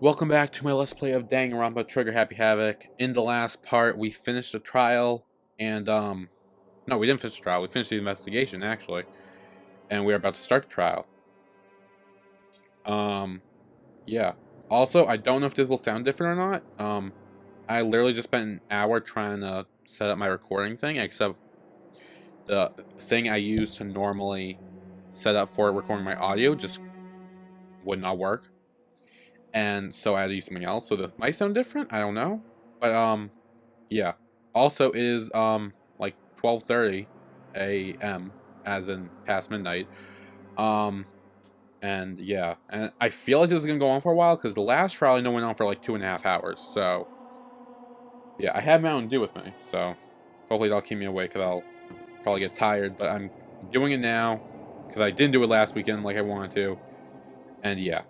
Welcome back to my Let's Play of Danganronpa Trigger Happy Havoc. In the last part, we finished the trial, and, no, we didn't finish the trial. We finished the investigation, actually. And we are about to start the trial. Yeah. Also, I don't know if this will sound different or not. I literally just spent an hour trying to set up my recording thing, except the thing I use to normally set up for recording my audio just would not work. And so I had to use something else, so this might sound different, I don't know. But, yeah. Also, it is, like 12:30 a.m., as in past midnight. And yeah. And I feel like this is gonna go on for a while, because the last trial I know went on for like 2.5 hours, so... Yeah, I have Mountain Dew with me, so... Hopefully that'll keep me awake, because I'll probably get tired, but I'm doing it now, because I didn't do it last weekend like I wanted to. And yeah.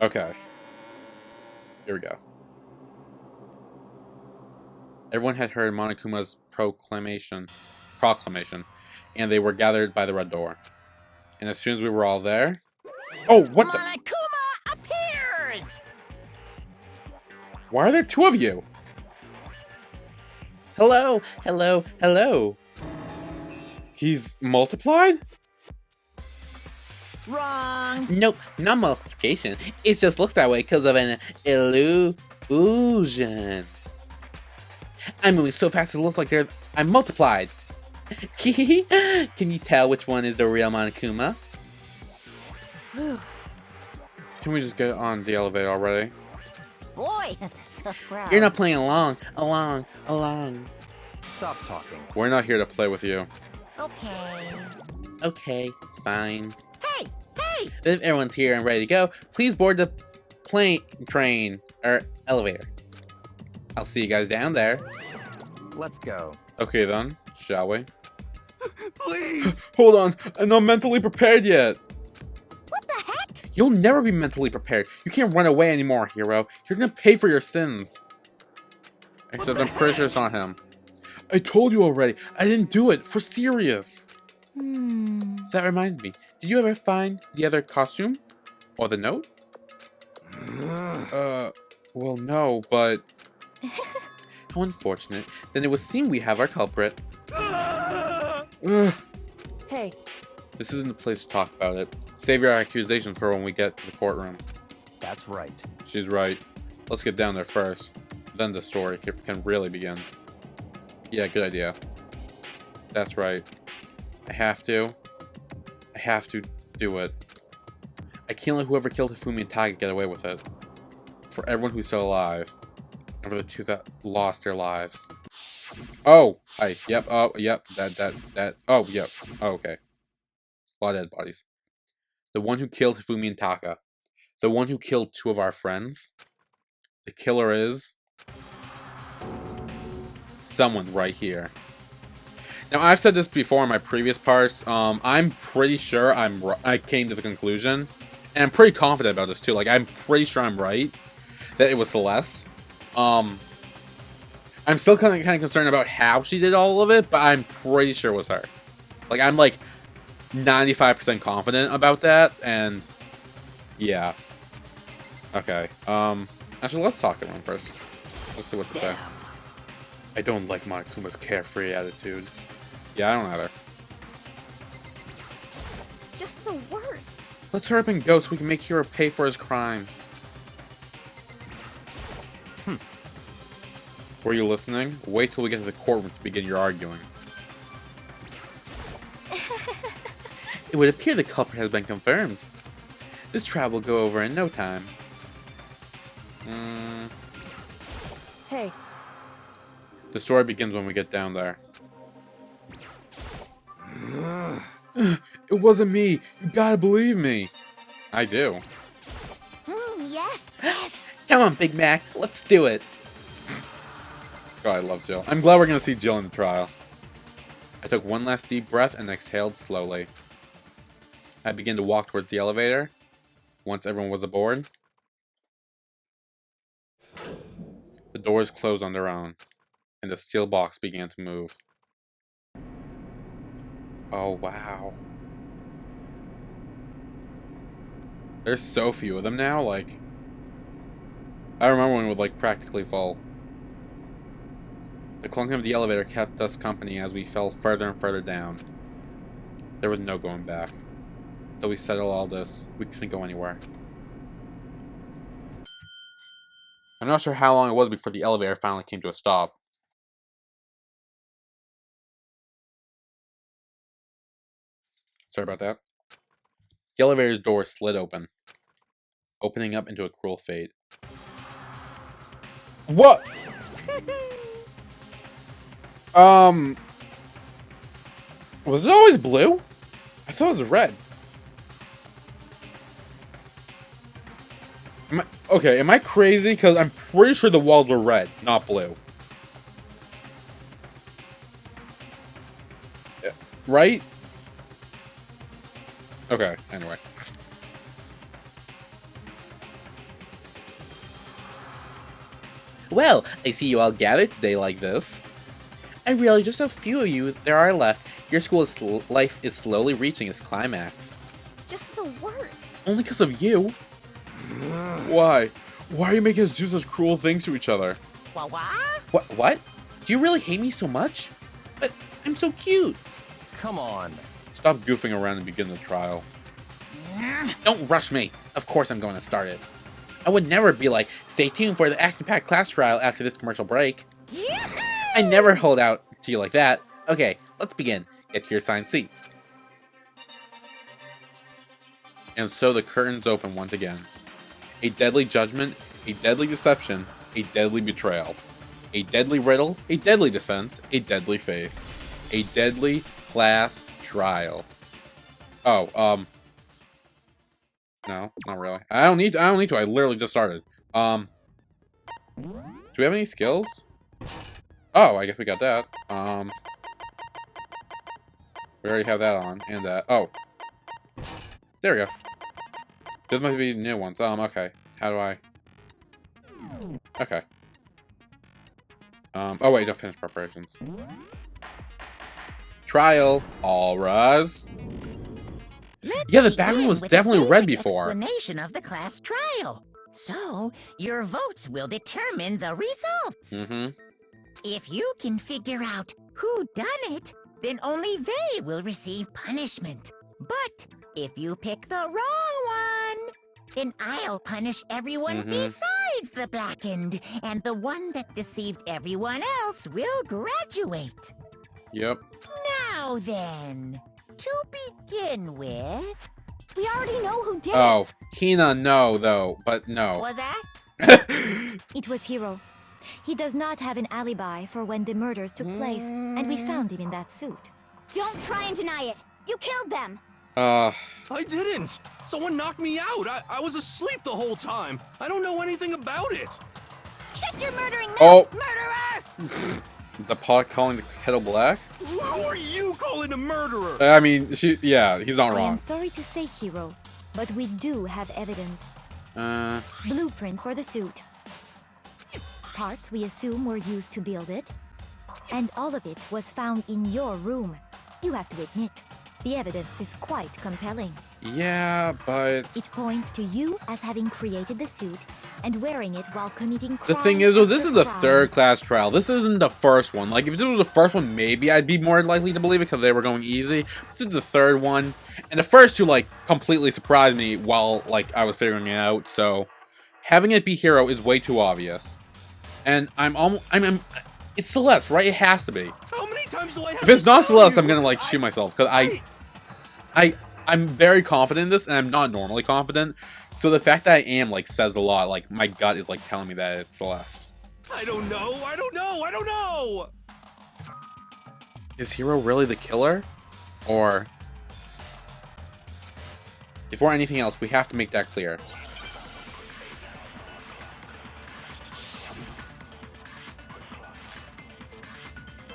Okay. Here we go. Everyone had heard Monokuma's proclamation, and they were gathered by the red door. And as soon as we were all there... Oh, what the... Monokuma appears! Why are there two of you? Hello, hello, hello. He's multiplied? Wrong. Nope, not multiplication. It just looks that way because of an illusion. I'm moving so fast it looks like I'm multiplied. Can you tell which one is the real Monokuma? Can we just get on the elevator already? Boy, tough crowd. You're not playing along. Stop talking. We're not here to play with you. Okay. Okay, fine. Hey! If everyone's here and ready to go, please board the train, or elevator. I'll see you guys down there. Let's go. Okay then, shall we? Please! Hold on, I'm not mentally prepared yet. What the heck? You'll never be mentally prepared. You can't run away anymore, hero. You're gonna pay for your sins. Except I'm pretty sure it's not him. I told you already, I didn't do it, for serious. That reminds me, did you ever find the other costume? Or the note? Well no, but... How unfortunate. Then it would seem we have our culprit. Ugh. Hey. This isn't the place to talk about it. Save your accusations for when we get to the courtroom. That's right. She's right. Let's get down there first. Then the story can really begin. Yeah, good idea. That's right. I have to do it. I can't let whoever killed Hifumi and Taga get away with it. For everyone who's still alive. And for the two that lost their lives. Oh! Hi. Yep. Oh, yep. That. Oh, yep. Oh, okay. A lot of dead bodies. The one who killed Hifumi and Taka. The one who killed two of our friends. The killer is... someone right here. Now, I've said this before in my previous parts. I'm pretty sure I came to the conclusion. And I'm pretty confident about this, too. Like, I'm pretty sure I'm right. That it was Celeste. I'm still kind of concerned about how she did all of it. But I'm pretty sure it was her. Like, I'm, like, 95% confident about that. And, yeah. Okay. Actually, let's talk to him first. Let's see what to say. I don't like Monokuma's carefree attitude. Yeah, I don't either. Just the worst. Let's hurry up and go so we can make Hiro pay for his crimes. Were you listening? Wait till we get to the courtroom to begin your arguing. It would appear the culprit has been confirmed. This trial will go over in no time. Hey. The story begins when we get down there. It wasn't me. You gotta believe me. I do. Yes. Come on, Big Mac, let's do it. God, I love Jill. I'm glad we're gonna see Jill in the trial. I took one last deep breath and exhaled slowly. I began to walk towards the elevator. Once everyone was aboard, the doors closed on their own, and the steel box began to move. Oh, wow. There's so few of them now, like... I remember when it was like practically full. The clunking of the elevator kept us company as we fell further and further down. There was no going back. Though we settled all this, we couldn't go anywhere. I'm not sure how long it was before the elevator finally came to a stop. Sorry about that. The elevator's door slid open, opening up into a cruel fate. What? Was it always blue? I thought it was red. Am I crazy? Because I'm pretty sure the walls were red, not blue. Right? Okay, anyway. Well, I see you all gathered today like this. And really, just a few of you there are left. Your school's life is slowly reaching its climax. Just the worst. Only because of you. Why? Why are you making us do such cruel things to each other? What? Do you really hate me so much? But I'm so cute. Come on. Stop goofing around and begin the trial. Don't rush me. Of course I'm going to start it. I would never be like, stay tuned for the action-packed class trial after this commercial break. I never hold out to you like that. Okay, let's begin. Get to your assigned seats. And so the curtains open once again. A deadly judgment, a deadly deception, a deadly betrayal. A deadly riddle, a deadly defense, a deadly faith. A deadly class trial. Oh, no, not really. I don't need to. I literally just started. Do we have any skills? Oh, I guess we got that. We already have that on, and that. Oh. There we go. This must be new ones. Okay. How do I? Okay. Oh wait, don't finish preparations. Trial. All rise. Yeah, the background was definitely red before. Explanation of the class trial. So, your votes will determine the results. Mm-hmm. If you can figure out who done it, then only they will receive punishment. But if you pick the wrong one, then I'll punish everyone besides the blackened, and the one that deceived everyone else will graduate. Yep. Now then, to begin with... We already know who did Oh, Hina, no, though, but no. Was that? it. It was Hiro. He does not have an alibi for when the murders took place, and we found him in that suit. Don't try and deny it. You killed them. I didn't! Someone knocked me out! I was asleep the whole time! I don't know anything about it! Shut your murdering mouth, Oh. murderer! The pot calling the kettle black? Who are you calling a murderer? I mean, yeah, he's not I am wrong. sorry to say, Hiro, but we do have evidence. Blueprints for the suit. Parts we assume were used to build it. And all of it was found in your room. You have to admit, the evidence is quite compelling. Yeah, but It points to you as having created the suit and wearing it while committing the crime thing is, though, this after is the crime. third class trial. This isn't the first one. Like, if this was the first one, maybe I'd be more likely to believe it because they were going easy. This is the third one. And the first two, like, completely surprised me while, like, I was figuring it out. So, having it be Hiro is way too obvious. And it's Celeste, right? It has to be. How many times do I have If it's to not tell Celeste, you? I'm gonna, like, shoot myself. Because I'm very confident in this, and I'm not normally confident. So the fact that I am, like, says a lot. Like, my gut is, like, telling me that it's Celeste. I don't know! Is Hiro really the killer? Or... before anything else, we have to make that clear.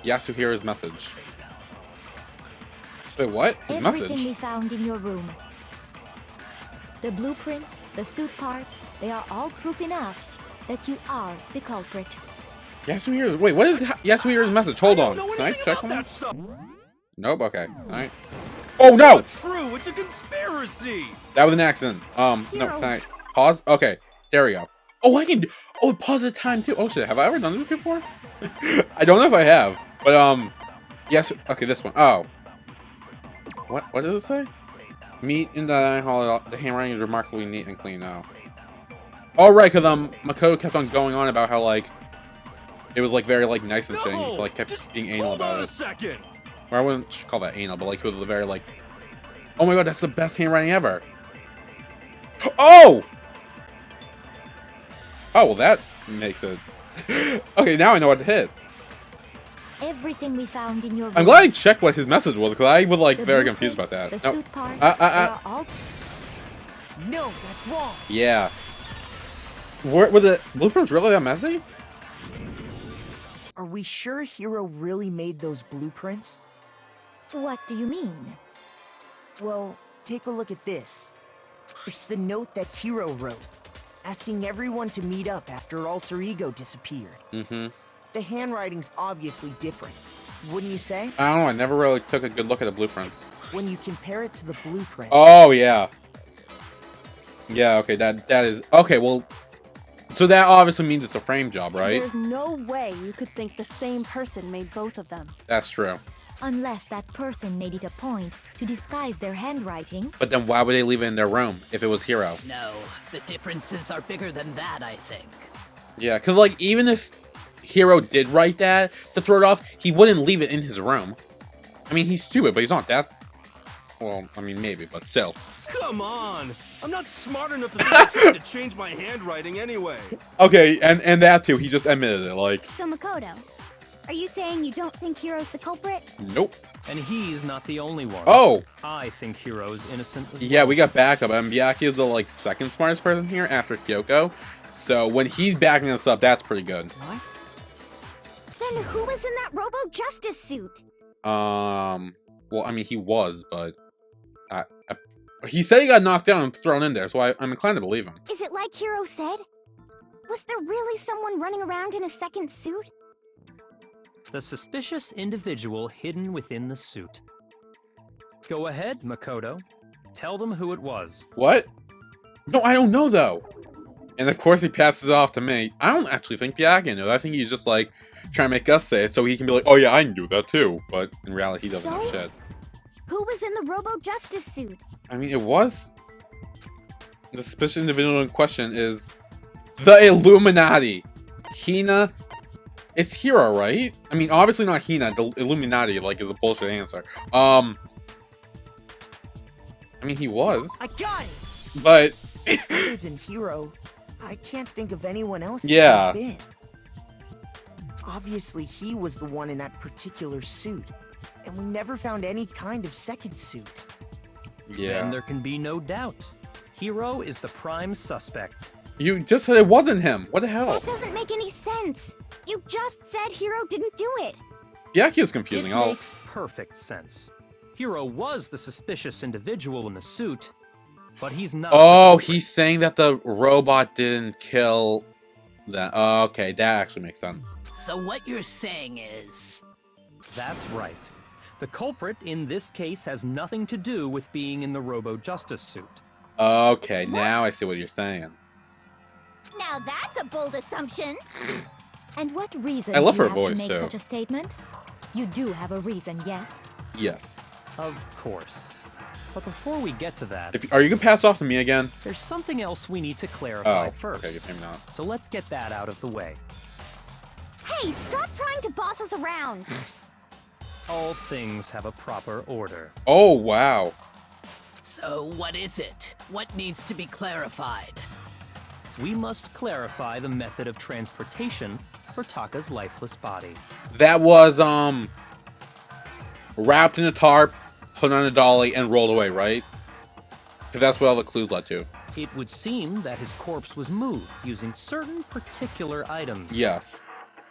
Yasuhira's message. Wait, what? His Everything message? we found in your room. The blueprints, the suit parts, they are all proof enough that you are the culprit. Yasuhira's... wait, what is Yasuhira's message? Hold I on. don't know Can I anything check about something? that stuff. Nope, okay. Alright. Oh, no! It's not true! It's a conspiracy! That was an accident. No, Hiro. can I... pause? Okay, there we go. Oh, I can do... Oh, pause the time, too. Oh, shit. Have I ever done this before? I don't know if I have. But, yes. Okay, this one. Oh. What does it say? Meat in the dining hall. The handwriting is remarkably neat and clean now. Oh, right, because, Makoto kept on going on about how, like, it was, like, very, like, nice and shit. And he, like, kept being anal about it. Hold on a second. Or I wouldn't call that anal, but, like, he was very, like... Oh, my God, that's the best handwriting ever. Oh! Oh, well, that makes it... Okay, now I know what to hit. Everything we found in your room. I'm glad I checked what his message was, because I was, like, The very blueprints, confused about that. The No. suit parts, uh. are all... No, that's wrong. Yeah. Were the blueprints really that messy? Are we sure Hiro really made those blueprints? What do you mean? Well, take a look at this. It's the note that Hiro wrote, asking everyone to meet up after Alter Ego disappeared. Mm-hmm. The handwriting's obviously different, wouldn't you say? I don't know, I never really took a good look at the blueprints. When you compare it to the blueprints. Oh, yeah. Yeah, okay, that is... Okay, well... So that obviously means it's a frame job, right? There's no way you could think the same person made both of them. That's true. Unless that person made it a point to disguise their handwriting. But then why would they leave it in their room if it was Hiro? No, the differences are bigger than that, I think. Yeah, because, like, even if Hiro did write that to throw it off, he wouldn't leave it in his room. I mean, he's stupid, but he's not that... Well, I mean, maybe, but still. Come on! I'm not smart enough to think I tried to change my handwriting anyway. Okay, and that too, he just admitted it, like... So Makoto, are you saying you don't think Hiro's the culprit? Nope. And he's not the only one. Oh! I think Hiro's innocent as Yeah, well. we got backup. Miyaki is the, like, second smartest person here after Kyoko. So when he's backing us up, that's pretty good. What? Then who was in that Robo-Justice suit? Well, I mean, he was, but... he said he got knocked down and thrown in there, so I'm inclined to believe him. Is it like Hiro said? Was there really someone running around in a second suit? The suspicious individual hidden within the suit. Go ahead, Makoto. Tell them who it was. What? No, I don't know, though. And of course he passes it off to me. I don't actually think Miyagi knows. I think he's just, like, trying to make us say it so he can be like, oh yeah, I can do that too. But in reality, he doesn't know shit. Who was in the Robo-Justice suit? I mean, it was... The suspicious individual in question is... The Illuminati! Hina... It's Hiro, right? I mean, obviously not Hina. The Illuminati, like, is a bullshit answer. I mean, he was. I got it! But... Other than Hiro, I can't think of anyone else. Yeah. It could have been. Obviously, he was the one in that particular suit. And we never found any kind of second suit. Yeah. Then there can be no doubt. Hiro is the prime suspect. You just said it wasn't him. What the hell? That doesn't make any sense. You just said Hiro didn't do it. Yaki is confusing. It makes perfect sense. Hiro was the suspicious individual in the suit, but he's not. Oh, he's saying that the robot didn't kill that. Oh, okay, that actually makes sense. So what you're saying is... That's right. The culprit in this case has nothing to do with being in the Robo-Justice suit. Okay, now I see what you're saying. Now that's a bold assumption. And what reason I love do you her have voice, to make too. such a statement? You do have a reason, yes? Yes. Of course. But before we get to that, Are you gonna pass off to me again? there's something else we need to clarify Oh, first. okay, guess maybe not. So let's get that out of the way. Hey, stop trying to boss us around. All things have a proper order. Oh, wow. So what is it? What needs to be clarified? We must clarify the method of transportation for Taka's lifeless body. That was, wrapped in a tarp, put on a dolly, and rolled away, right? Because that's what all the clues led to. It would seem that his corpse was moved using certain particular items. Yes.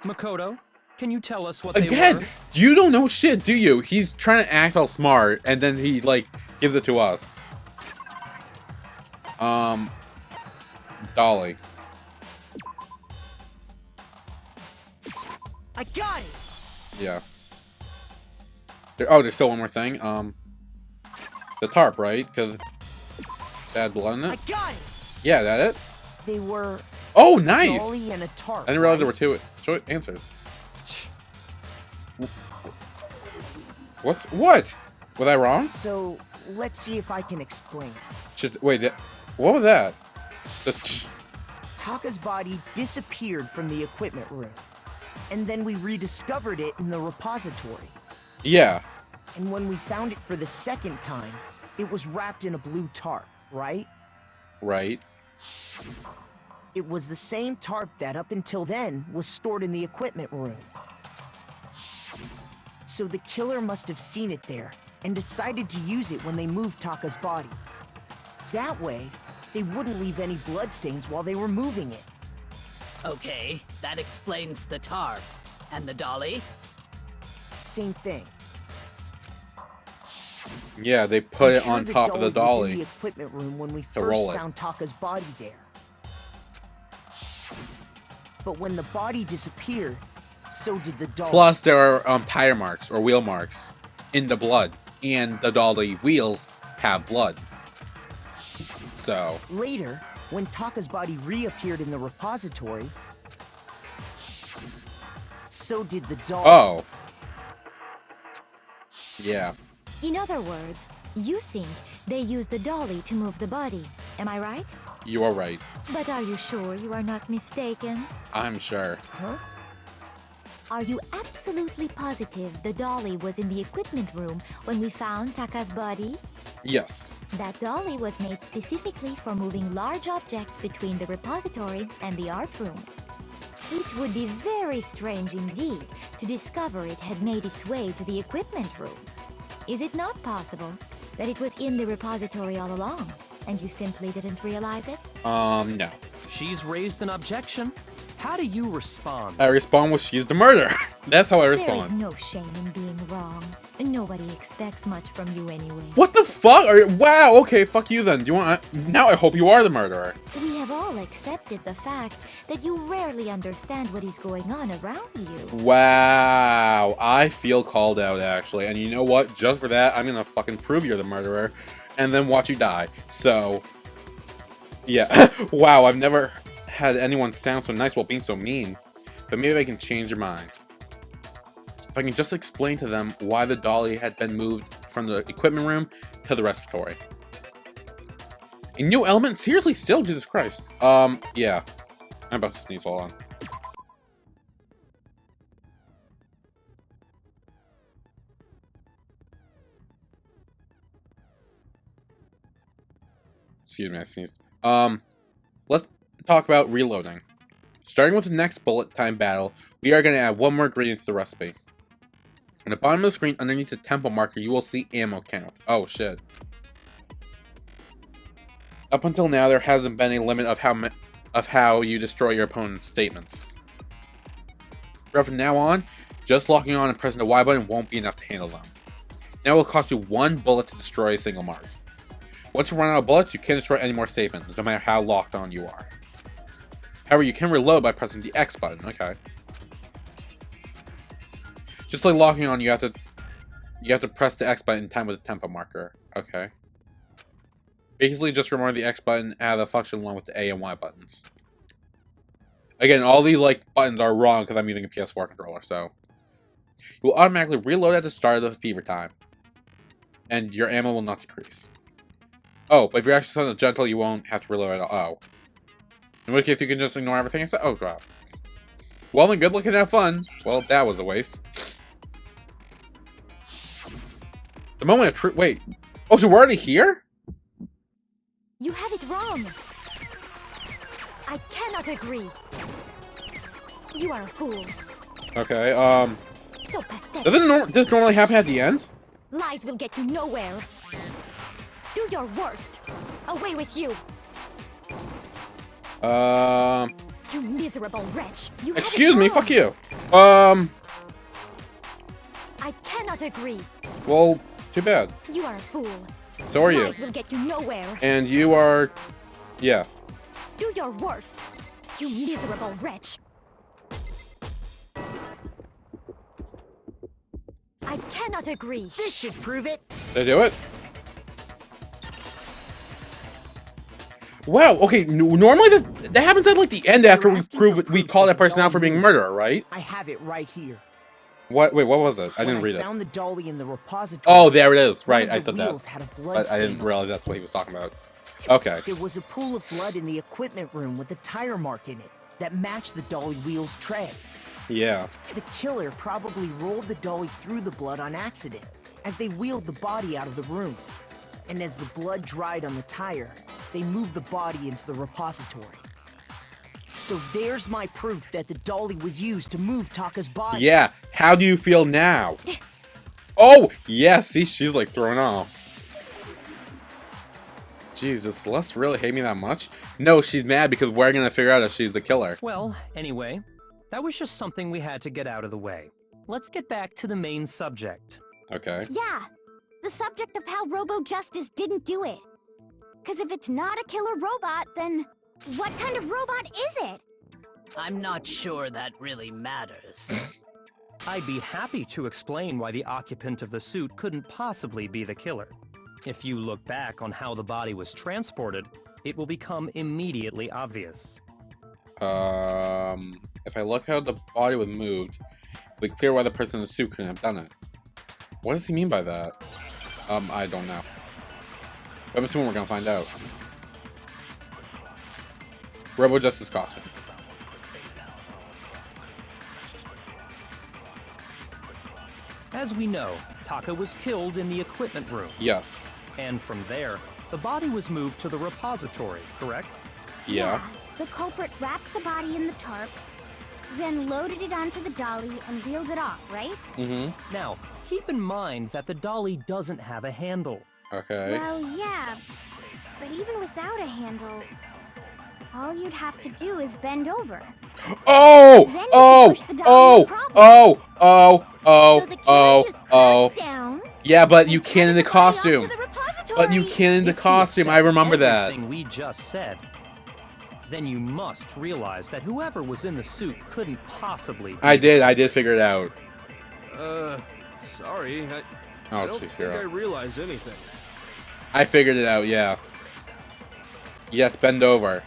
Makoto, can you tell us what they Again, were? you don't know shit, do you? He's trying to act all smart, and then he, like, gives it to us. Dolly. I got it! Yeah. There's still one more thing. The tarp, right? Because that had blood in I it? got it! Yeah, that it? They were Oh, nice! Dolly and a tarp. I didn't realize right? there were two answers. What? Was I wrong? So, let's see if I can explain. Wait, what was that? Taka's body disappeared from the equipment room. And then we rediscovered it in the repository. Yeah. And when we found it for the second time, it was wrapped in a blue tarp, right? Right. It was the same tarp that, up until then, was stored in the equipment room. So the killer must have seen it there, and decided to use it when they moved Taka's body. That way, they wouldn't leave any bloodstains while they were moving it. Okay, that explains the tarp. And the dolly? Same thing. Yeah, they put I'm it sure on top of the was in dolly. the equipment room when we to roll first it. found Taka's body there. But when the body disappeared, so did the dolly. Plus, there are tire marks or wheel marks in the blood, and the dolly wheels have blood. So Later, when Taka's body reappeared in the repository, so did the dolly. oh, yeah, In other words, you think they used the dolly to move the body. Am I right? you are right. But are you sure you are not mistaken? I'm sure. Huh? Are you absolutely positive the dolly was in the equipment room when we found Taka's body? Yes. That dolly was made specifically for moving large objects between the repository and the art room. It would be very strange indeed to discover it had made its way to the equipment room. Is it not possible that it was in the repository all along, and you simply didn't realize it? No. She's raised an objection. How do you respond? I respond with she's the murderer. That's how I There is respond. no shame in being wrong. Nobody expects much from you anyway. What the fuck? Wow, okay, fuck you then. Do you want now I hope you are the murderer. We have all accepted the fact that you rarely understand what is going on around you. Wow. I feel called out actually. And you know what? Just for that, I'm gonna fucking prove you're the murderer and then watch you die. So yeah. Wow, I've never had anyone sound so nice while being so mean. But maybe I can change your mind. If I can just explain to them why the dolly had been moved from the equipment room to the respiratory. A new element? Seriously, still? Jesus Christ. Yeah. I'm about to sneeze, hold on. Excuse me, I sneezed. Let's talk about reloading. Starting with the next bullet time battle, we are going to add one more ingredient to the recipe. On the bottom of the screen, underneath the tempo marker, you will see ammo count. Oh, shit. Up until now, there hasn't been a limit of how you destroy your opponent's statements. But from now on, just locking on and pressing the Y button won't be enough to handle them. Now it will cost you one bullet to destroy a single mark. Once you run out of bullets, you can't destroy any more statements, no matter how locked on you are. However, you can reload by pressing the X button. Okay. Just like locking on, you have to press the X button in time with the tempo marker. Okay. Basically, just remember the X button has a function along with the A and Y buttons. Again, all these buttons are wrong because I'm using a PS4 controller, so you will automatically reload at the start of the fever time, and your ammo will not decrease. Oh, but if you're actually on gentle, you won't have to reload at all. Oh. In which case, you can just ignore everything I said. Oh, god. Well, then good luck and have fun. Well, that was a waste. The moment of truth. Wait. Oh, so we're already here? You have it wrong. I cannot agree. You are a fool. Okay, So pathetic. Doesn't this normally happen at the end? Lies will get you nowhere. Do your worst. Away with you. You miserable wretch. You have Excuse it me, wrong. fuck you. I cannot agree. Well, too bad. You are a fool. So are you. Lies will get you nowhere. And you are... Yeah. Do your worst. You miserable wretch. I cannot agree. This should prove it. Did I do it? Wow, okay, normally that happens at like the end after we call that person out for being a murderer, right? I have it right here. What? Wait, what was it? I didn't read I it. found the dolly in the repository. Oh, there it is. Right, I the said that. wheels had a blood But I stain didn't on realize that's what he was talking about. Okay. There was a pool of blood in the equipment room with a tire mark in it that matched the dolly wheel's tread. Yeah. The killer probably rolled the dolly through the blood on accident as they wheeled the body out of the room. And as the blood dried on the tire, they moved the body into the repository. So there's my proof that the dolly was used to move Taka's body. Yeah, how do you feel now? Oh, yeah, see, she's like thrown off. Jesus, Celeste really hate me that much? No, she's mad because we're gonna figure out if she's the killer. Well, anyway, that was just something we had to get out of the way. Let's get back to the main subject. Okay. Yeah, the subject of how Robo-Justice didn't do it. Because if it's not a killer robot, then what kind of robot is it? I'm not sure that really matters. I'd be happy to explain why the occupant of the suit couldn't possibly be the killer. If you look back on how the body was transported, it will become immediately obvious. If I look how the body was moved, it's clear why the person in the suit couldn't have done it. What does he mean by that? I don't know. I'm assuming we're gonna find out. Robo-Justice costume. As we know, Taka was killed in the equipment room. Yes. And from there, the body was moved to the repository, correct? Yeah. The culprit wrapped the body in the tarp, then loaded it onto the dolly and wheeled it off, right? Mm-hmm. Now, keep in mind that the dolly doesn't have a handle. Okay. Well, yeah, but even without a handle, all you'd have to do is bend over. Oh! Then you Oh! can push the dolly, Oh! no problem. Oh! Oh! Oh! So the killer Oh! just Oh! crouched down, Yeah, but you and can in the carried body off costume. to the repository. But you can in the If you costume. I accept remember that. everything we just said, then you must realize that whoever was in the suit couldn't possibly be I did figure it out. Sorry. I Oh, don't jeez, think I hero. realized anything. I figured it out, yeah. You have to bend over.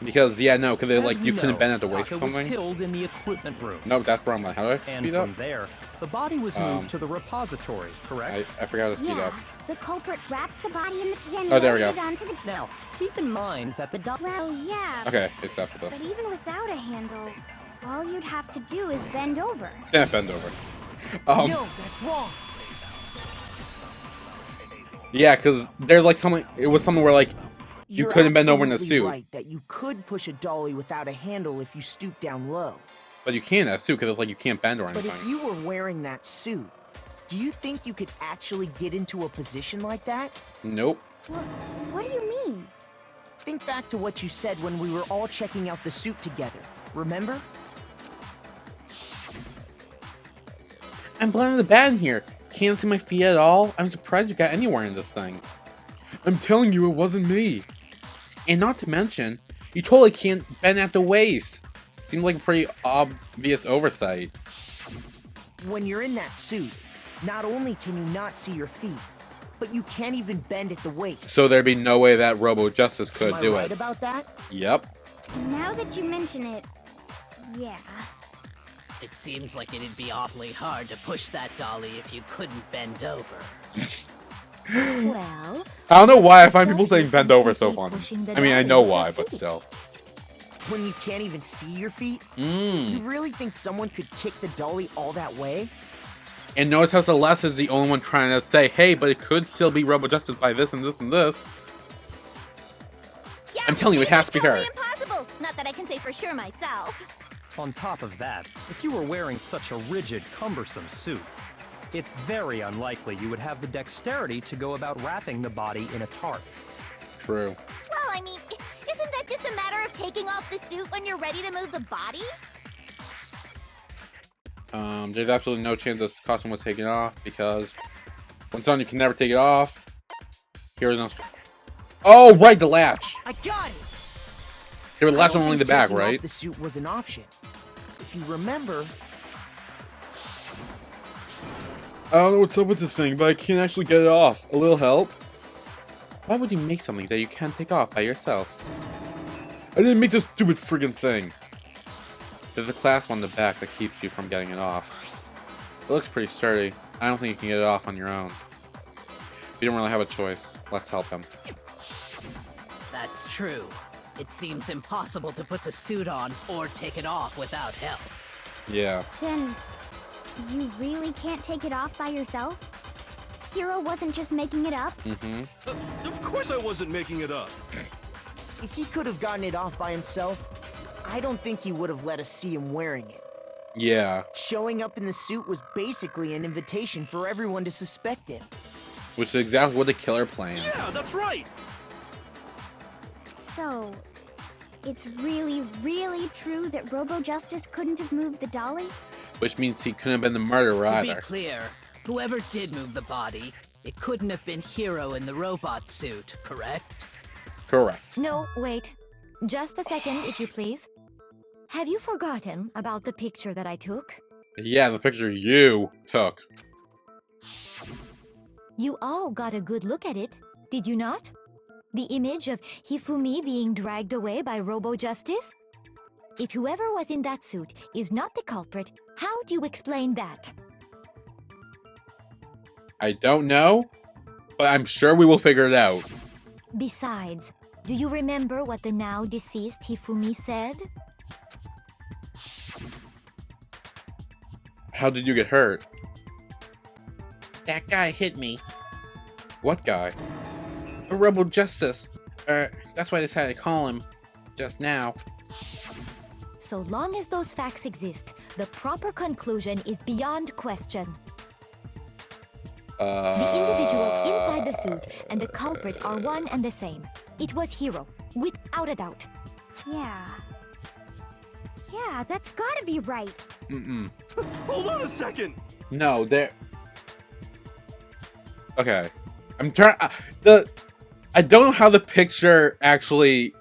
Because, yeah, no, because As like we you couldn't know, bend at the waist Taka or something. was killed in the equipment room. No, that's wrong. How do I And speed up? from there, the body was moved to the repository, correct? I forgot to speed Yeah, up. the culprit wrapped the body in the then Oh, there we loaded go. it onto the... Now, keep in mind that the Well, yeah, Okay, it's after but this. even without a handle, all you'd have to do is bend over. Yeah, bend over. No, that's wrong. Yeah, because there's like something. It was something where like you You're couldn't bend over in the absolutely suit, right that you could push a dolly without a handle if you stoop down low. but you can't in that suit because it's like you can't bend or But anything. if you were wearing that suit, do you think you could actually get into a position like that? Nope. What do you mean? Think back to what you said when we were all checking out the suit together. Remember? I'm blending the bed in here. Can't see my feet at all. I'm surprised you got anywhere in this thing. I'm telling you, it wasn't me. And not to mention, you totally can't bend at the waist. Seems like a pretty obvious oversight. When you're in that suit, not only can you not see your feet, but you can't even bend at the waist. So there'd be no way that Robo-Justice could Am I do right it. about that? Yep. Now that you mention it, yeah. It seems like it'd be awfully hard to push that dolly if you couldn't bend over. Well, I don't know why I find people especially saying bend from over so simply funny. pushing the I mean, I dolly know with your why, but feet. still. When you can't even see your feet? You Mmm. really think someone could kick the dolly all that way? And notice how Celeste is the only one trying to say, hey, but it could still be Robo-Justice by this and this and this. Yeah, I'm telling you, it has to be her. totally impossible. Not that I can say for sure myself. On top of that, if you were wearing such a rigid, cumbersome suit, it's very unlikely you would have the dexterity to go about wrapping the body in a tarp. True. Well, I mean, isn't that just a matter of taking off the suit when you're ready to move the body? There's absolutely no chance this costume was taken off because when it's on, you can never take it off. Here's no. Oh, right, the latch. I got it! Here, the latch I don't on only the think back, taking off right? The suit was an option. If you remember, I don't know what's up with this thing, but I can't actually get it off. A little help? Why would you make something that you can't take off by yourself? I didn't make this stupid friggin' thing! There's a clasp on the back that keeps you from getting it off. It looks pretty sturdy. I don't think you can get it off on your own. You don't really have a choice. Let's help him. That's true. It seems impossible to put the suit on or take it off without help. Yeah. Then, you really can't take it off by yourself? Hero wasn't just making it up? Mm-hmm. Of course I wasn't making it up. If he could have gotten it off by himself, I don't think he would have let us see him wearing it. Yeah. Showing up in the suit was basically an invitation for everyone to suspect him. Which is exactly what the killer planned. Yeah, that's right. So, it's really, really true that Robo-Justice couldn't have moved the dolly? Which means he couldn't have been the murderer To either. be clear, whoever did move the body, it couldn't have been Hero in the robot suit, correct? Correct. No, wait. Just a second, if you please. Have you forgotten about the picture that I took? Yeah, the picture you took. You all got a good look at it, did you not? The image of Hifumi being dragged away by Robo-Justice? If whoever was in that suit is not the culprit, how do you explain that? I don't know, but I'm sure we will figure it out. Besides, do you remember what the now deceased Hifumi said? How did you get hurt? That guy hit me. What guy? A Robo-Justice. That's why I decided to call him just now. So long as those facts exist, the proper conclusion is beyond question. The individual inside the suit and the culprit are one and the same. It was Hero, without a doubt. Yeah. Yeah, that's gotta be right. Mm-mm. Hold on a second. No, there... Okay. I'm trying... I don't know how the picture actually...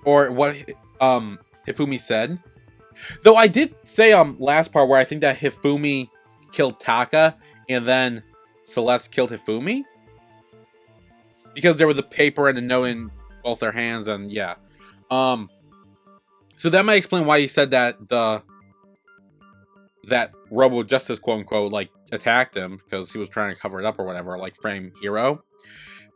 Or what Hifumi said. Though I did say last part where I think that Hifumi killed Taka and then Celeste killed Hifumi. Because there was a paper and a note in both their hands and yeah. So that might explain why he said that that Robo-Justice, quote-unquote, like, attacked him, because he was trying to cover it up or whatever, like, frame Hero.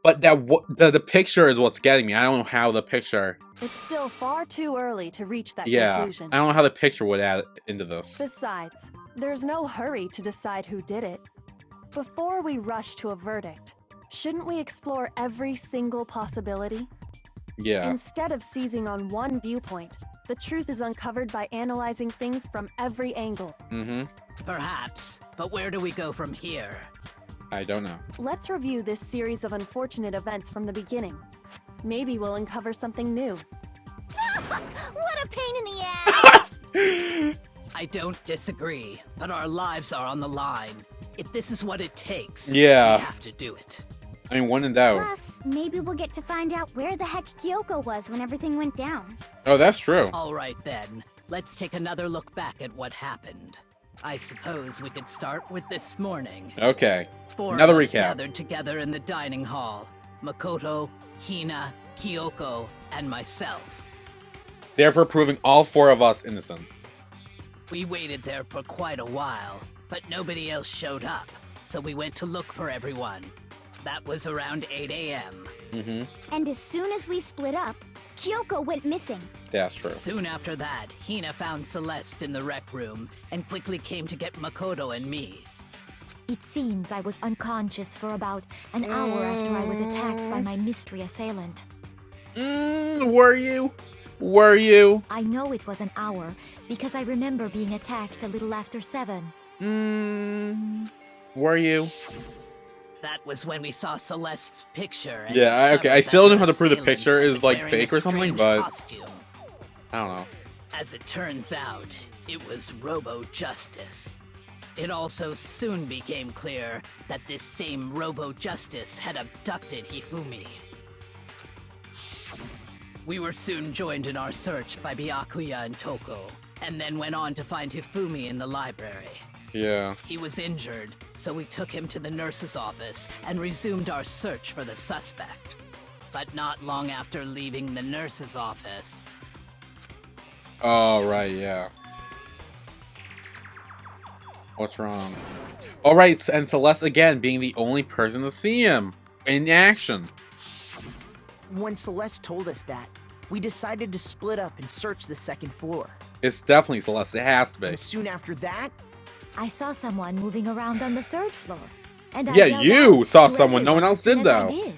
But the picture is what's getting me. I don't know how the picture... It's still far too early to reach that Yeah, conclusion. I don't know how the picture would add into this. Besides, there's no hurry to decide who did it. Before we rush to a verdict, shouldn't we explore every single possibility? Yeah. Instead of seizing on one viewpoint, the truth is uncovered by analyzing things from every angle. Mm-hmm. Perhaps, but where do we go from here? I don't know. Let's review this series of unfortunate events from the beginning. Maybe we'll uncover something new. What a pain in the ass! I don't disagree, but our lives are on the line. If this is what it takes, Yeah. we have to do it. I mean, when in doubt. Plus, maybe we'll get to find out where the heck Kyoko was when everything went down. Oh, that's true. All right then, let's take another look back at what happened. I suppose we could start with this morning. Okay. Four Another of us recap. gathered together in the dining hall. Makoto, Hina, Kyoko, and myself. Therefore proving all four of us innocent. We waited there for quite a while, but nobody else showed up, so we went to look for everyone. That was around 8 a.m. Mm-hmm. And as soon as we split up, Kyoko went missing. That's true. Soon after that, Hina found Celeste in the rec room and quickly came to get Makoto and me. It seems I was unconscious for about an hour after I was attacked by my mystery assailant. Were you? Were you? I know it was an hour because I remember being attacked a little after 7. Were you? That was when we saw Celeste's picture. And Yeah, okay. I discovered still that don't know her how to prove the assailant picture had is been like wearing fake a or something, strange but costume. I don't know. As it turns out, it was Robo-Justice. It also soon became clear that this same Robo-Justice had abducted Hifumi. We were soon joined in our search by Byakuya and Toko, and then went on to find Hifumi in the library. Yeah. He was injured, so we took him to the nurse's office and resumed our search for the suspect. but not long after leaving the nurse's office. Oh, right, yeah. What's wrong? Alright, and Celeste again being the only person to see him in action. When Celeste told us that, we decided to split up and search the second floor. It's definitely Celeste, it has to be. And soon after that, I saw someone moving around on the 3rd floor. And I Yeah, yelled you out saw to someone, no one everyone else as soon did, as I though. did.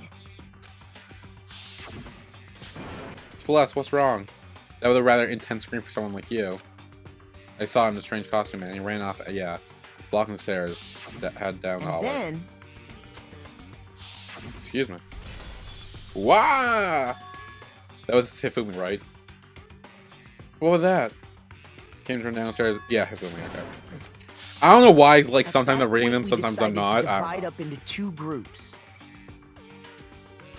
Celeste, what's wrong? That was a rather intense scream for someone like you. I saw him in a strange costume and he ran off, yeah, blocking the stairs that head down the and hallway. then, Excuse me. Wow! That was Hifumi, right? What was that? Came from downstairs. Yeah, Hifumi, okay. I don't know why, like, at sometimes that I'm reading point, them, we sometimes I'm decided to not. divide up into 2 groups.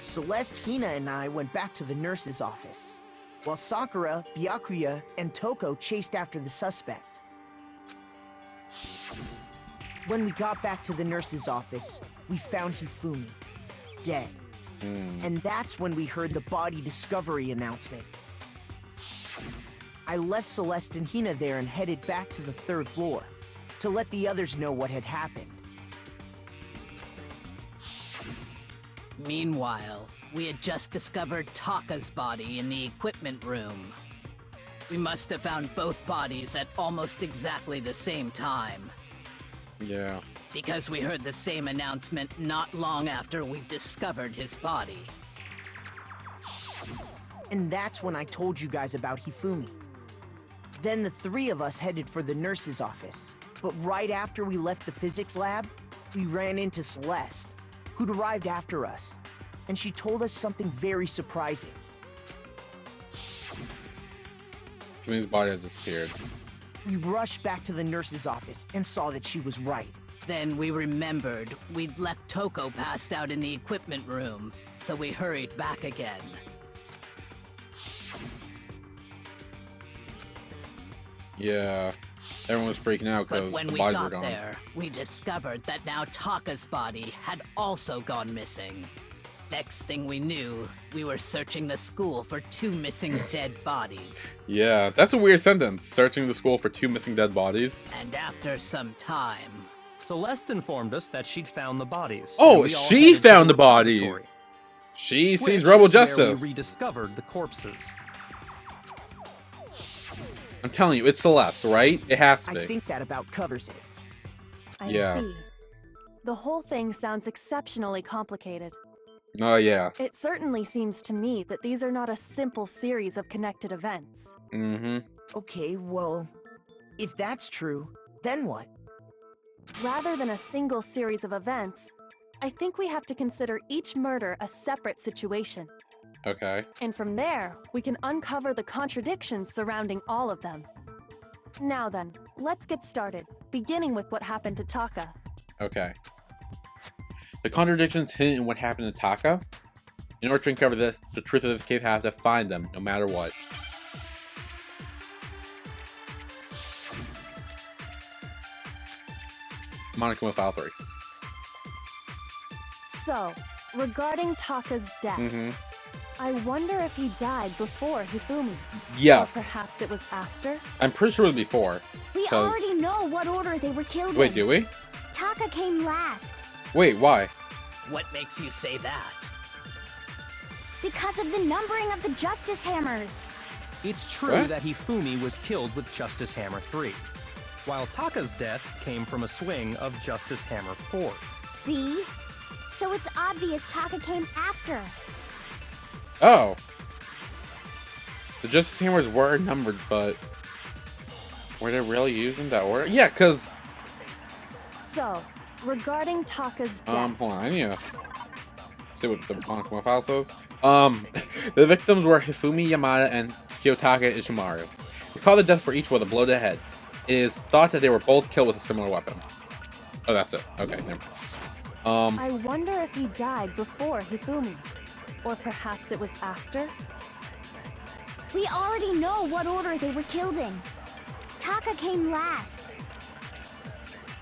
Celeste, Hina, and I went back to the nurse's office, while Sakura, Byakuya, and Toko chased after the suspect. When we got back to the nurse's office, we found Hifumi, dead. And that's when we heard the body discovery announcement. I left Celeste and Hina there and headed back to the 3rd floor to let the others know what had happened. Meanwhile, we had just discovered Taka's body in the equipment room. We must have found both bodies at almost exactly the same time, Yeah. because we heard the same announcement not long after we discovered his body. And that's when I told you guys about Hifumi. Then the 3 of us headed for the nurse's office. But right after we left the physics lab, we ran into Celeste, who'd arrived after us. And she told us something very surprising. Hifumi's body has disappeared. We rushed back to the nurse's office and saw that she was right. Then we remembered we'd left Toko passed out in the equipment room, so we hurried back again. Yeah. Everyone was freaking out But because when the we bodies were got gone. there, we discovered that now Taka's body had also gone missing. Next thing we knew, we were searching the school for 2 missing dead bodies. Yeah, that's a weird sentence. Searching the school for 2 missing dead bodies. And after some time, Celeste informed us that she'd found the bodies. Oh, and we all she headed to found the repository, bodies. She which sees is Rebel where Justice. We rediscovered the corpses. I'm telling you, it's Celeste, right? It has to be. I think that about covers it. I Yeah. see. The whole thing sounds exceptionally complicated. Oh, yeah. It certainly seems to me that these are not a simple series of connected events. Mm-hmm. Okay, well, if that's true, then what? Rather than a single series of events, I think we have to consider each murder a separate situation. Okay. And from there, we can uncover the contradictions surrounding all of them. Now then, let's get started, beginning with what happened to Taka. Okay. The contradictions hidden in what happened to Taka. In order to uncover this, the truth of this case has to find them, no matter what. Monica with file 3. So, regarding Taka's death, I wonder if he died before Hifumi. Yes. Or perhaps it was after? I'm pretty sure it was before. We 'cause- already know what order they were killed Wait, in. do we? Taka came last. Wait, why? what makes you say that? Because of the numbering of the Justice Hammers. It's true What? that Hifumi was killed with Justice Hammer 3, while Taka's death came from a swing of Justice Hammer 4. See? So it's obvious Taka came after. Oh. The Justice Hammers were numbered, but... were they really used in that order? Yeah, because... So, regarding Taka's death, hold on, I need to... see what the Monica file says. The victims were Hifumi Yamada and Kiyotaka Ishimaru. Recall the death for each with a blow to the head. It is thought that they were both killed with a similar weapon. Oh, that's it. Okay, never mind. I wonder if he died before Hifumi. Or perhaps it was after? We already know what order they were killed in. Taka came last.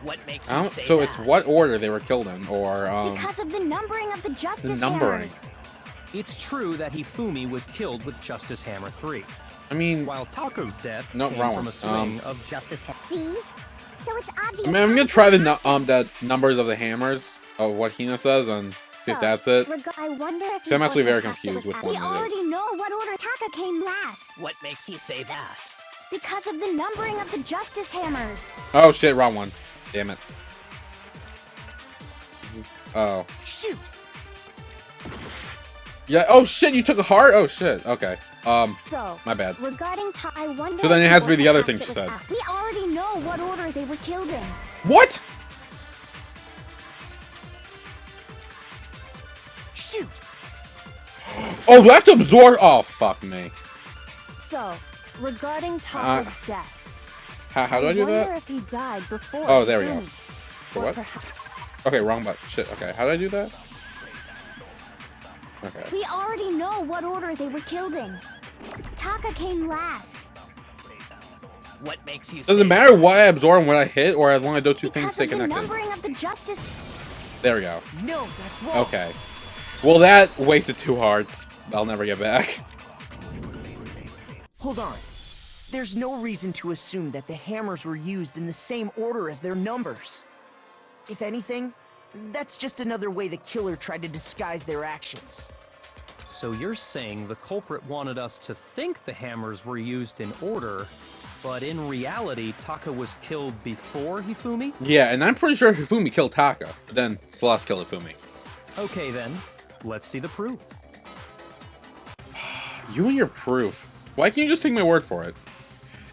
What makes I you don't, say so that? it's what order they were killed in, or, Because of the numbering of the Justice the numbering. Hammers. It's true that Hifumi was killed with Justice Hammer 3. I mean, while Taco's death no, came wrong from one. a swing of Justice Hammer. See? So it's obvious. I mean, I'm gonna try the numbers of the hammers of what Hina says and see if that's it. I wonder if I'm actually very confused which one we it is. already know what order Taka came last. What makes you say that? Because of the numbering of the Justice Hammers. Oh shit, wrong one. Damn it. Oh. Shoot. Yeah. Oh shit, you took a heart. Oh shit. Okay. So, my bad. Regarding I wonder. So then it has to be the other thing she said. We already know what order they were killed in. What? Shoot. Oh, do I have to absorb? Oh, fuck me. So, regarding Taka's death. How do I do wonder that? if he died before. Oh, there we go. Or What? perhaps- Okay, wrong button. Shit. Okay, how do I do that? Okay. We already know what order they were killed in. Taka came last. What makes you Does say it matter what I absorb and what I hit, or as long as those two things stay Because of the connected? numbering of the Justice. There we go. No, that's wrong. Okay. Well, that wasted 2 hearts. I'll never get back. Hold on. There's no reason to assume that the hammers were used in the same order as their numbers. If anything, that's just another way the killer tried to disguise their actions. So you're saying the culprit wanted us to think the hammers were used in order, but in reality, Taka was killed before Hifumi? Yeah, and I'm pretty sure Hifumi killed Taka, but then Celeste killed Hifumi. Okay then, let's see the proof. You and your proof. Why can't you just take my word for it?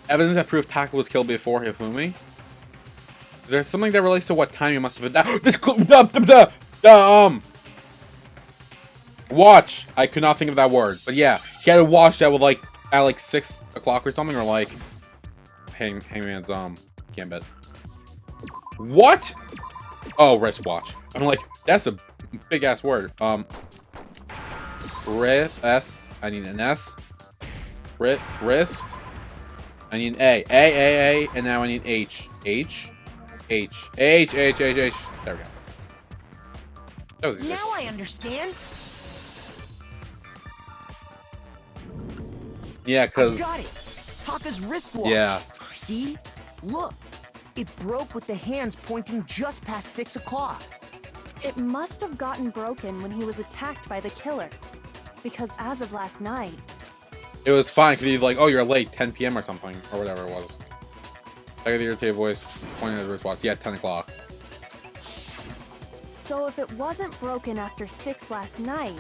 Evidence that proves Taka was killed before Hifumi? Is there something that relates to what time you must have been? Watch. I could not think of that word, but yeah, he had to watch that with at 6 o'clock or something, or Hangman's Gambit. What? Oh, wristwatch. I'm like, that's a big ass word. S. I need an S. Wrist. I need an A, and now I need H. H. There we go. That was easy. Now I understand. Yeah, cause Got it. Taka's wristwatch. yeah. See? Look. It broke with the hands pointing just past 6 o'clock. It must have gotten broken when he was attacked by the killer. Because as of last night, It was fine because he's like, oh, you're late, 10 p.m. or something, or whatever it was. I got the irritated voice pointing at the wristwatch. Yeah, 10 o'clock. so if it wasn't broken after 6 last night,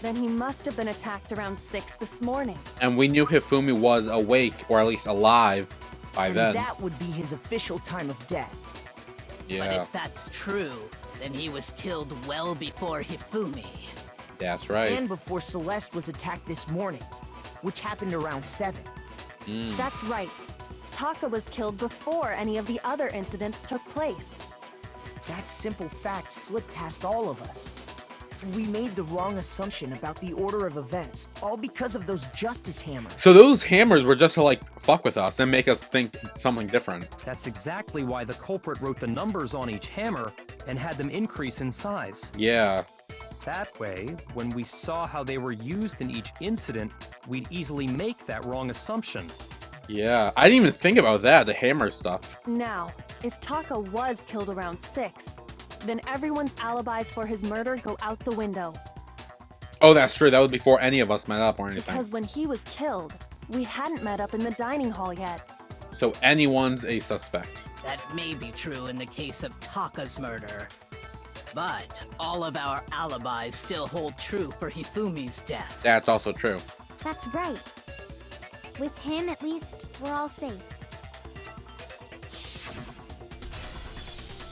then he must have been attacked around 6 this morning. And we knew Hifumi was awake, or at least alive, by And then. that would be his official time of death. But Yeah, if that's true, then he was killed well before Hifumi. that's right. And before Celeste was attacked this morning, which happened around 7. That's right. Taka was killed before any of the other incidents took place. That simple fact slipped past all of us. We made the wrong assumption about the order of events, all because of those justice hammers. So those hammers were just to fuck with us and make us think something different. That's exactly why the culprit wrote the numbers on each hammer and had them increase in size. Yeah. That way, when we saw how they were used in each incident, we'd easily make that wrong assumption. Yeah. I didn't even think about that, the hammer stuff. Now, if Taka was killed around 6, then everyone's alibis for his murder go out the window. Oh, that's true. That was before any of us met up or anything. Because when he was killed, we hadn't met up in the dining hall yet. So anyone's a suspect. That may be true in the case of Taka's murder. But all of our alibis still hold true for Hifumi's death. That's also true. That's right. With him, at least, we're all safe.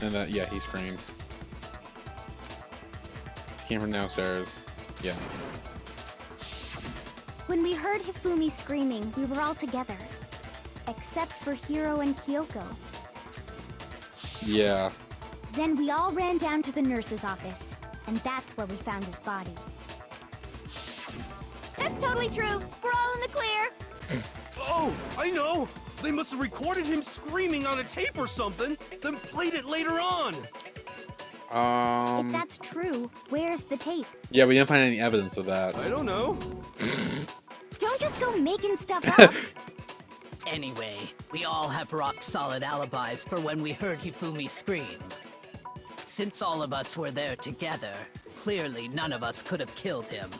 And yeah, he screams. Came from downstairs. Yeah. When we heard Hifumi screaming, we were all together. Except for Hiro and Kyoko. Yeah. Then we all ran down to the nurse's office, and that's where we found his body. That's totally true. We're all in the clear. Oh, I know! They must have recorded him screaming on a tape or something, then played it later on! If that's true, where's the tape? Yeah, we didn't find any evidence of that. I don't know. Don't just go making stuff up. Anyway, we all have rock-solid alibis for when we heard Hifumi scream. Since all of us were there together, clearly none of us could have killed him.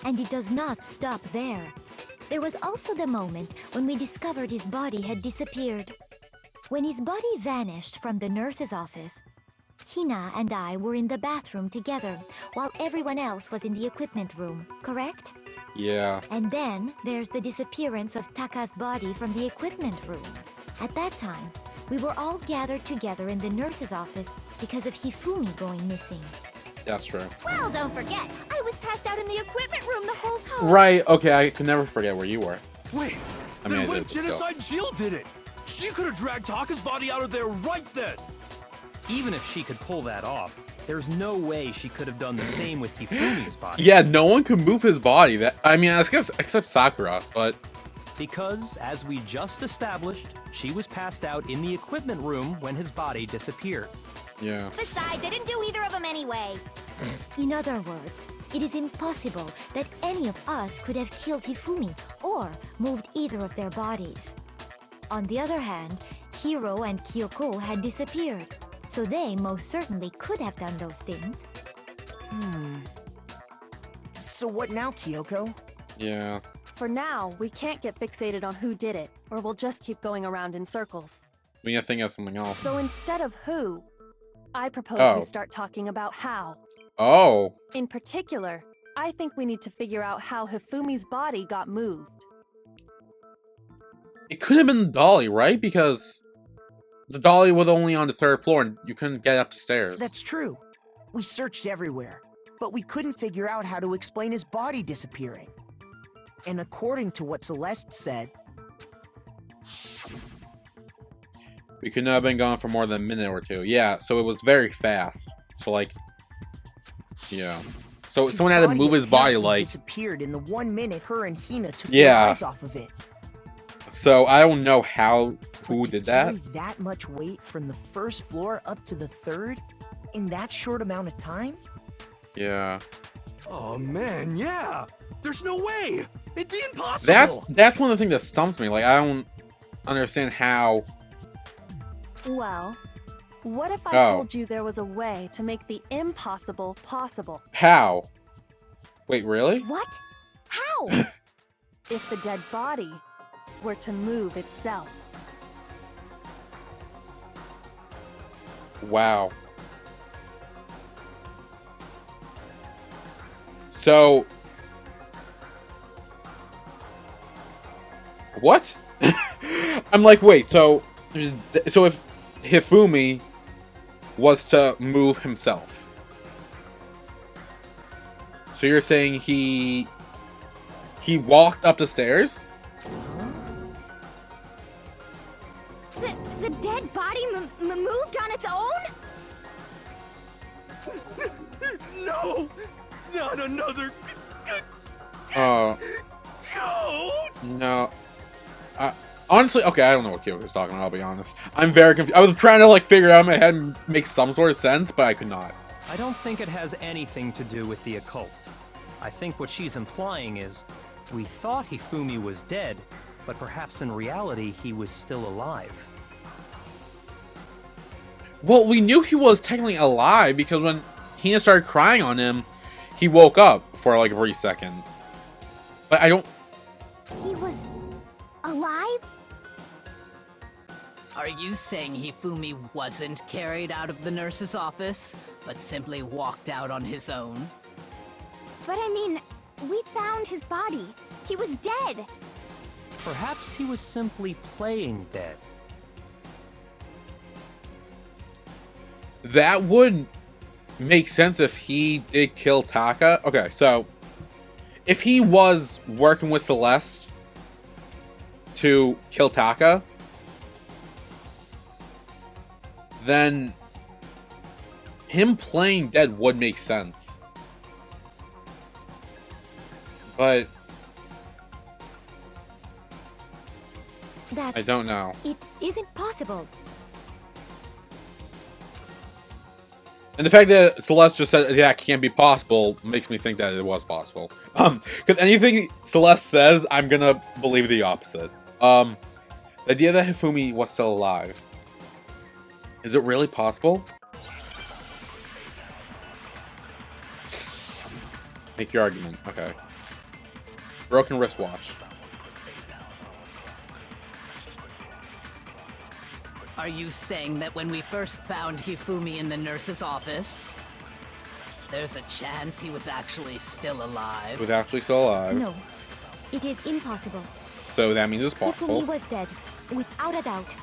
And it does not stop there. There was also the moment when we discovered his body had disappeared. When his body vanished from the nurse's office, Hina and I were in the bathroom together, while everyone else was in the equipment room, correct? Yeah. And then there's the disappearance of Taka's body from the equipment room. At that time, we were all gathered together in the nurse's office because of Hifumi going missing. That's true. Well, don't forget, I was passed out in the equipment room the whole time. Right, okay, I could never forget where you were. Wait, I mean, then what I if did, but still. Genocide Jill did it? She could have dragged Taka's body out of there right then. Even if she could pull that off, there's no way she could have done the same with Hifumi's body. Yeah, no one can move his body. That I mean, I guess except Sakura, but Because, as we just established, she was passed out in the equipment room when his body disappeared. yeah. Besides, I didn't do either of them anyway. In other words, it is impossible that any of us could have killed Hifumi or moved either of their bodies. On the other hand, Hiro and Kyoko had disappeared, so they most certainly could have done those things. So what now, Kyoko? Yeah. For now, we can't get fixated on who did it, or we'll just keep going around in circles. We gotta think of something else. So instead of who, I propose Oh. we start talking about how. Oh. In particular, I think we need to figure out how Hifumi's body got moved. It could have been the dolly, right? Because the dolly was only on the 3rd floor and you couldn't get up the stairs. That's true. We searched everywhere, but we couldn't figure out how to explain his body disappearing. And according to what Celeste said, We could not have been gone for more than a minute or two. Yeah, so it was very fast. So like, yeah. So his someone had to move his body apparently like. disappeared in the 1 minute her and Hina took Yeah. their eyes off of it. So I don't know how who But to did that. carry that much weight from the 1st floor up to the 3rd in that short amount of time? Yeah. Oh man, yeah. There's no way. It'd be impossible. That's one of the things that stumps me. Like I don't understand how. Well, what if I Oh. told you there was a way to make the impossible possible? How? Wait, really? What? How? If the dead body were to move itself. Wow. So. What? I'm like, wait, so if Hifumi was to move himself, so you're saying he walked up the stairs? The dead body moved on its own? No, not another ghost. No. Honestly, okay, I don't know what Kyoko's talking about, I'll be honest. I'm very confused. I was trying to, like, figure out in my head and make some sort of sense, but I could not. I don't think it has anything to do with the occult. I think what she's implying is, we thought Hifumi was dead, but perhaps in reality he was still alive. Well, we knew he was technically alive because when Hina started crying on him, he woke up for, like, a brief second. But I don't... He was alive? Are you saying Hifumi wasn't carried out of the nurse's office, but simply walked out on his own? But I mean, we found his body. He was dead. Perhaps he was simply playing dead. That would make sense if he did kill Taka. Okay, so... if he was working with Celeste to kill Taka, then him playing dead would make sense. But That I don't know. it isn't possible. And the fact that Celeste just said that can't be possible makes me think that it was possible. Because anything Celeste says, I'm gonna believe the opposite. The idea that Hifumi was still alive. Is it really possible? Make your argument. Okay. Broken wristwatch. Are you saying that when we first found Hifumi in the nurse's office, there's a chance he was actually still alive? He was actually still alive. No, it is impossible. So that means it's possible. Hifumi was dead, without a doubt.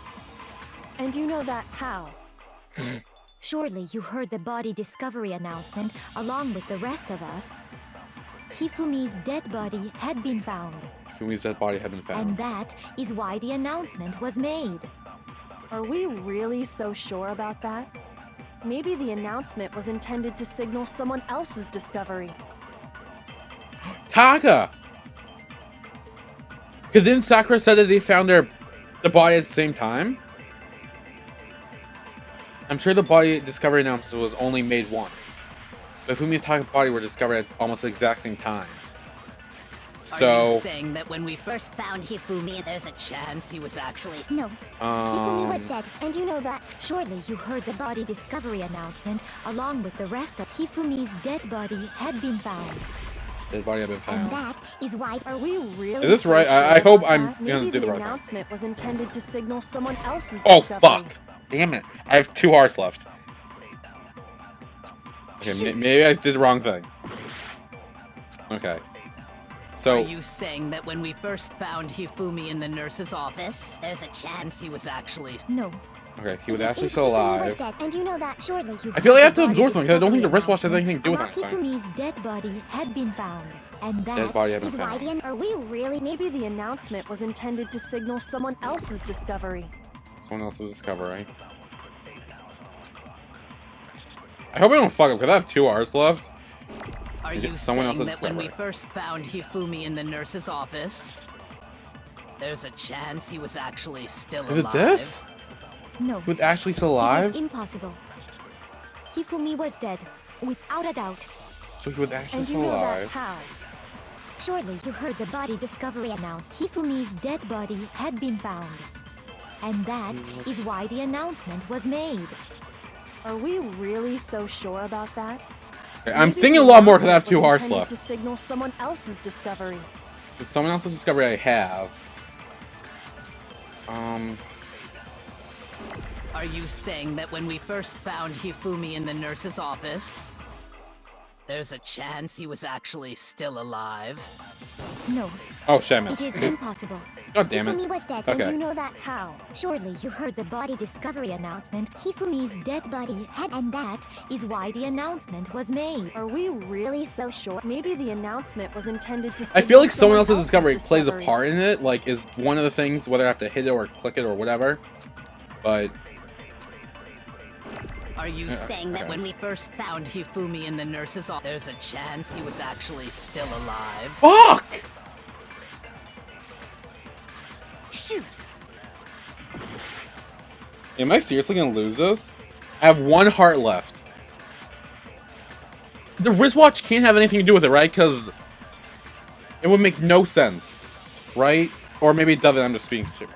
And you know that how? Surely you heard the body discovery announcement along with the rest of us. Hifumi's dead body had been found. Hifumi's dead body had been found. And that is why the announcement was made. Are we really so sure about that? Maybe the announcement was intended to signal someone else's discovery. Taka! Because didn't Sakura said that they found the body at the same time? I'm sure the body discovery announcement was only made once. But Hifumi and Taka's body were discovered at almost the exact same time. So... Are you saying that when we first found Hifumi, there's a chance he was actually... No. Hifumi was dead. And you know that. Surely you heard the body discovery announcement along with the rest of Hifumi's dead body had been found. Dead body had been found. And that is why... Are we really Is this so right? sure I hope about I'm that? gonna Maybe do the the right thing. announcement was intended to signal someone else's Oh, discovery. fuck! Damn it. I have 2 hearts left. Okay, maybe I did the wrong thing. Okay. So... Are you saying that when we first found Hifumi in the nurse's office, there's a chance he was actually... No. Okay, he was actually still alive. And you know that. Surely you I feel like I have to heard the absorb something, because I don't think the body wristwatch has anything to do with discovery anything. Hifumi's dead body had been found. And Dead that body had been is why found. Are we really... Maybe the announcement was intended to signal someone else's discovery. Someone else's discovery. I hope I don't fuck up, because I have 2 hearts left. Are Is you it someone saying else's that when we discovery? first found Hifumi in the nurse's office, there's a chance he was actually still Is alive? it this? No. He was actually still It alive? is impossible. Hifumi was dead, without a doubt. So he was actually And you still know that alive. how? Surely you heard the body discovery announcement. Hifumi's dead body had been found. And that is why the announcement was made. Are we really so sure about that? Okay, I'm Maybe thinking a the lot more because I have announcement 2 was hearts intended left. to signal someone else's discovery. It's someone else's discovery I have. Are you saying that when we first found Hifumi in the nurse's office, there's a chance he was actually still alive? No, Oh, it Shamus. is impossible. God damn it. Hifumi was dead. Okay. And you know that how? Surely you heard the body discovery announcement. Hifumi's dead body had, and that is why the announcement was made. Are we really so sure? Maybe the announcement was intended to I signal feel like someone else's discovery plays a discovery. part in it. Like, is one of the things, whether I have to hit it or click it or whatever. But... Are you saying that okay. when we first found Hifumi in the nurse's office, there's a chance he was actually still alive? Fuck! Shoot! Am I seriously gonna lose this? I have 1 heart left. The wristwatch can't have anything to do with it, right? Because it would make no sense, right? Or maybe it doesn't, I'm just being stupid.